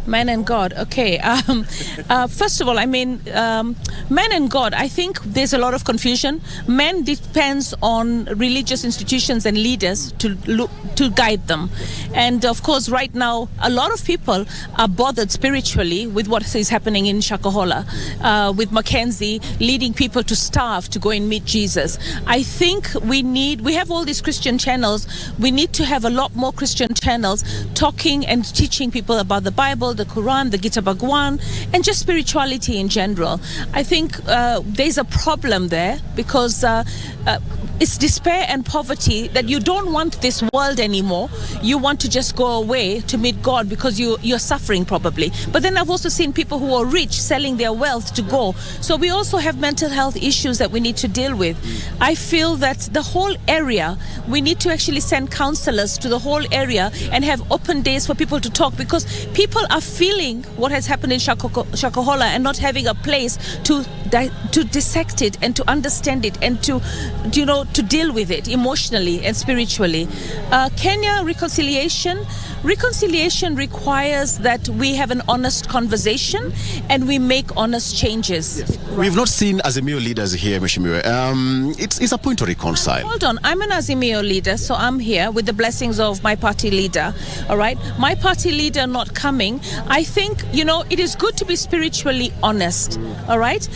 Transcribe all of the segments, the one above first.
Man and God. Okay. First of all, I mean, man and God, I think there's a lot of confusion. Man depends on religious institutions and leaders to guide them. And of course, right now, a lot of people are bothered spiritually with what is happening in Shakahola, with Mackenzie leading people to starve to go and meet Jesus. I think we have all these Christian channels. We need to have a lot more Christian channels talking and teaching people about the Bible, the Quran, the Gita Bhagwan, and just spirituality in general. I think there's a problem there because it's despair and poverty that you don't want this world anymore. You want to just go away to meet God because you're suffering probably. But then I've also seen people who are rich selling their wealth to go. So we also have mental health issues that we need to deal with. I feel that the whole area, we need to actually send counselors to the whole area and have open days for people to talk, because people are feeling what has happened in Shakahola and not having a place to dissect it and to understand it and to deal with it emotionally and spiritually. Kenya reconciliation requires that we have an honest conversation and we make honest changes. Yes. Right. We've not seen Azimio leaders here, Mheshimiwa. It's a point to reconcile. Hold on, I'm an Azimio leader, so I'm here with the blessings of my party leader. All right, my party leader not coming. I think it is good to be spiritually honest. All right,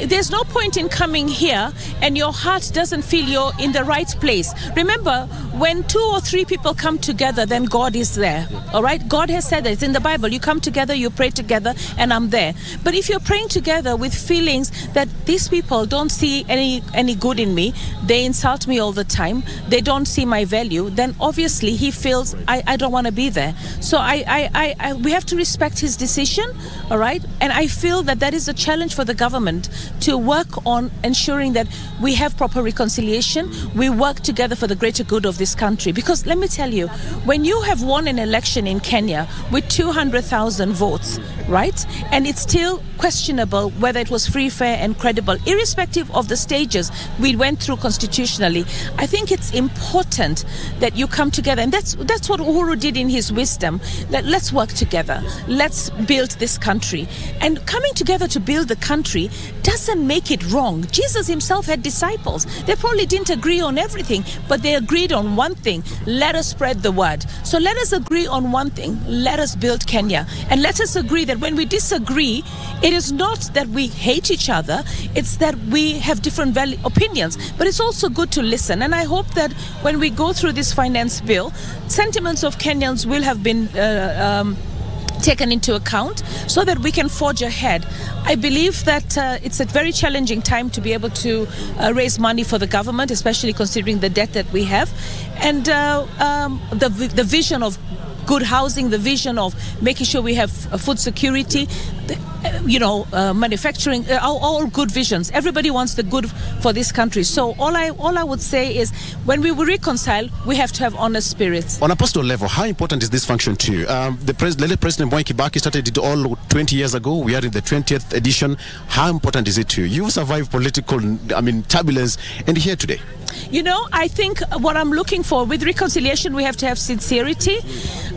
there's no point in coming here and your heart doesn't feel you're in the right place. Remember, when 2 or 3 people come together, then God is there. All right, God has said that. It's in the Bible. You come together, you pray together, and I'm there. But if you're praying together with feelings that these people don't see any good in me, they insult me all the time, they don't see my value, then obviously he feels I don't want to be there. So we have to respect his decision. All right, and I feel that is a challenge for the government to work on ensuring that we have proper reconciliation. We work together for the greater good of this country. Because let me tell you, when you have won an election in Kenya with 200,000 votes, right, and it's still questionable whether it was free, fair and credible, irrespective of the stages we went through constitutionally, I think it's important that you come together. And that's what Uhuru did in his wisdom. Let's work together. Let's build this country. And coming together to build the country doesn't make it wrong. Jesus himself had disciples. They probably didn't agree on everything, but they agreed on one thing: let us spread the word. So let us agree on one thing: let us build Kenya. And let us agree that when we disagree, it is not that we hate each other, it's that we have different opinions. But it's also good to listen. And I hope that when we go through this finance bill, sentiments of Kenyans will have been taken into account so that we can forge ahead. I believe that it's a very challenging time to be able to raise money for the government, especially considering the debt that we have, and the vision of good housing, the vision of making sure we have food security, manufacturing, all good visions. Everybody wants the good for this country. So all I would say is, when we will reconcile, we have to have honest spirits. On a personal level, how important is this function to you? The President Moi Kibaki started it all 20 years ago. We are in the 20th edition. How important is it to you? You've survived political, turbulence, and here today. I think what I'm looking for with reconciliation, we have to have sincerity.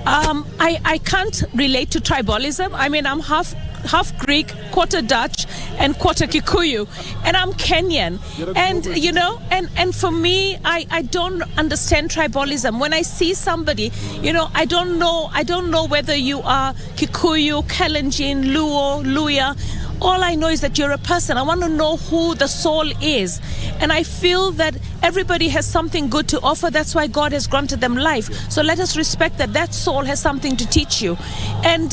I can't relate to tribalism. I'm half Greek, quarter Dutch, and quarter Kikuyu, and I'm Kenyan. And for me, I don't understand tribalism. When I see somebody, I don't know whether you are Kikuyu, Kalenjin, Luo, Luya. All I know is that you're a person. I want to know who the soul is. And I feel that everybody has something good to offer. That's why God has granted them life. So let us respect that soul has something to teach you. And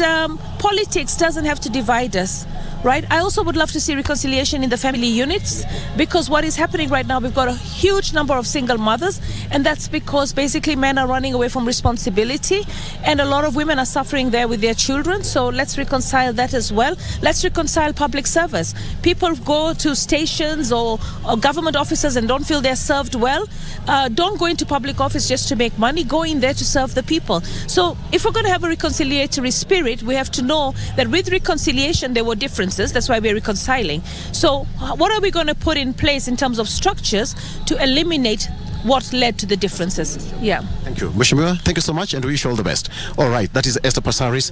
politics doesn't have to divide us. Right? I also would love to see reconciliation in the family units, because what is happening right now, we've got a huge number of single mothers, and that's because basically men are running away from responsibility, and a lot of women are suffering there with their children. So let's reconcile that as well. Let's reconcile public service. People go to stations or government offices and don't feel they're served well. Don't go into public office just to make money. Go in there to serve the people. So if we're going to have a reconciliatory spirit, we have to know that with reconciliation there were differences. That's why we're reconciling. So what are we going to put in place in terms of structures to eliminate what led to the differences? Yeah. Thank you. Mheshimiwa, thank you so much, and we wish you all the best. All right, that is Esther Passaris.